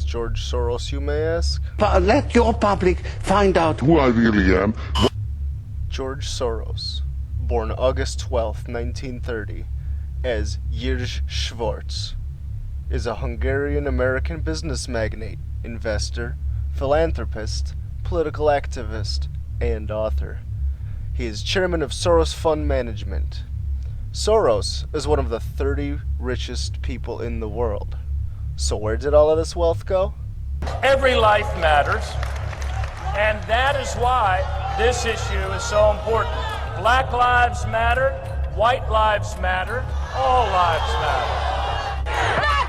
George Soros, you may ask? But let your public find out who I really am. George Soros, born August 12, 1930, as Jirj Schwartz, is a Hungarian-American business magnate, investor, philanthropist, political activist, and author. He is chairman of Soros Fund Management. Soros is one of the 30 richest people in the world. So where did all of this wealth go? Every life matters, and that is why this issue is so important. Black lives matter, white lives matter, all lives matter.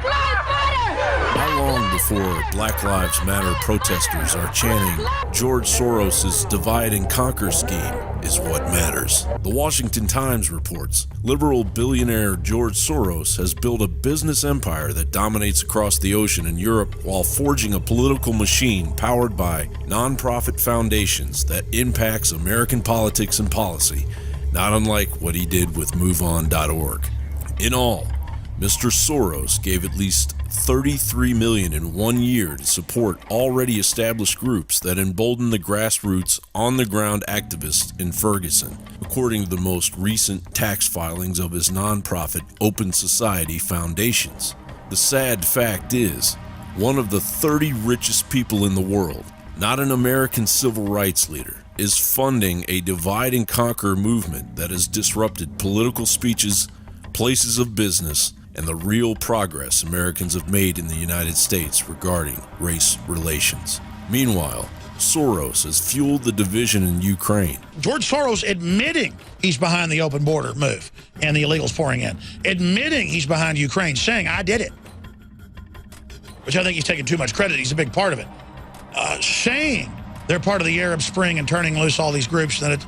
Black Lives Matter! How long before Black Lives Matter protesters are chanting, George Soros' divide and conquer scheme is what matters? The Washington Times reports, liberal billionaire George Soros has built a business empire that dominates across the ocean in Europe while forging a political machine powered by nonprofit foundations that impacts American politics and policy, not unlike what he did with MoveOn.org. In all, Mr. Soros gave at least $33 million in 1 year to support already established groups that embolden the grassroots, on-the-ground activists in Ferguson, according to the most recent tax filings of his nonprofit Open Society Foundations. The sad fact is, one of the 30 richest people in the world, not an American civil rights leader, is funding a divide and conquer movement that has disrupted political speeches, places of business, and the real progress Americans have made in the United States regarding race relations. Meanwhile, Soros has fueled the division in Ukraine. George Soros admitting he's behind the open border move and the illegals pouring in, admitting he's behind Ukraine, saying, I did it, which I think he's taking too much credit. He's a big part of it. Saying they're part of the Arab Spring and turning loose all these groups. And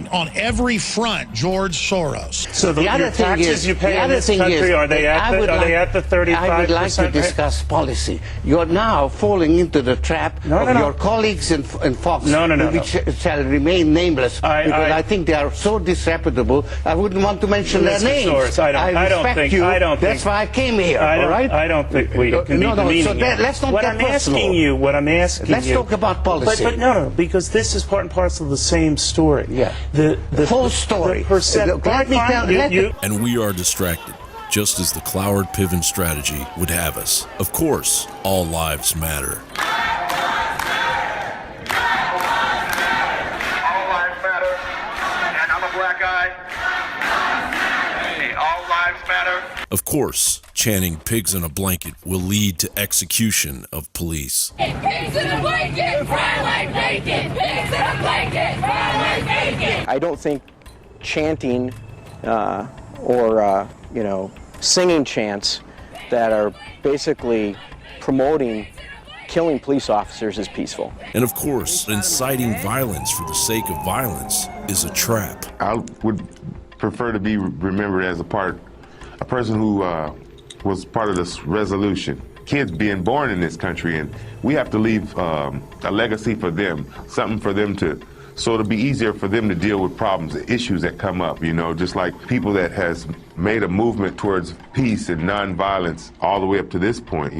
on every front, George Soros. So the other taxes you pay in this country, are they at the 35%? I would like to discuss policy. You're now falling into the trap of your colleagues in Fox, which shall remain nameless, because I think they are so disreputable, I wouldn't want to mention their names. Soros, I don't think. That's why I came here, all right? I don't think we can be demeaning so let's not get personal. What I'm asking you... Let's talk about policy. But no, because this is part and parcel of the same story. Yeah. The whole story. And we are distracted, just as the Cloward Piven strategy would have us. Of course, all lives matter. All lives matter. And I'm a black guy. All lives matter. Of course, chanting pigs in a blanket will lead to execution of police. Pigs in a blanket, fry like bacon! Pigs in a blanket, fry like bacon! I don't think chanting or singing chants that are basically promoting killing police officers is peaceful. And of course, inciting violence for the sake of violence is a trap. I would prefer to be remembered as a person who was part of this resolution. Kids being born in this country, and we have to leave a legacy for them, something for them so it'll be easier for them to deal with problems, issues that come up, just like people that has made a movement towards peace and nonviolence all the way up to this point.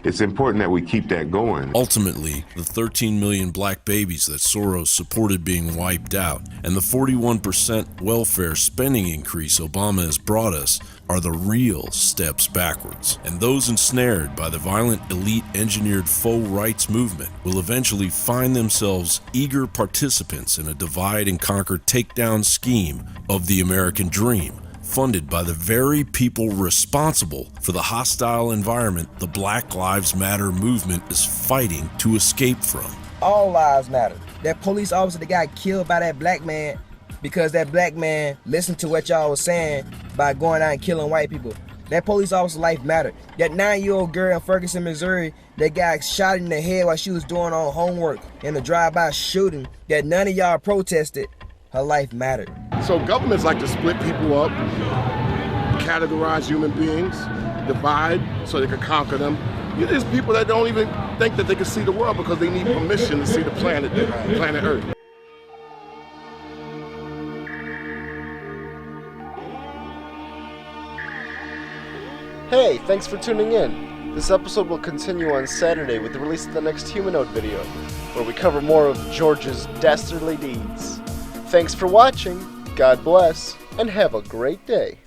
It's important that we keep that going. Ultimately, the 13 million black babies that Soros supported being wiped out and the 41% welfare spending increase Obama has brought us are the real steps backwards. And those ensnared by the violent, elite-engineered faux rights movement will eventually find themselves eager participants in a divide-and-conquer takedown scheme of the American dream, funded by the very people responsible for the hostile environment the Black Lives Matter movement is fighting to escape from. All lives matter. That police officer that got killed by that black man because that black man listened to what y'all was saying by going out and killing white people. That police officer's life mattered. That 9-year-old girl in Ferguson, Missouri that got shot in the head while she was doing her homework in a drive-by shooting that none of y'all protested, her life mattered. So governments like to split people up, categorize human beings, divide so they can conquer them. There's people that don't even think that they can see the world because they need permission to see the planet Earth. Hey, thanks for tuning in. This episode will continue on Saturday with the release of the next Humanode video, where we cover more of George's dastardly deeds. Thanks for watching, God bless, and have a great day.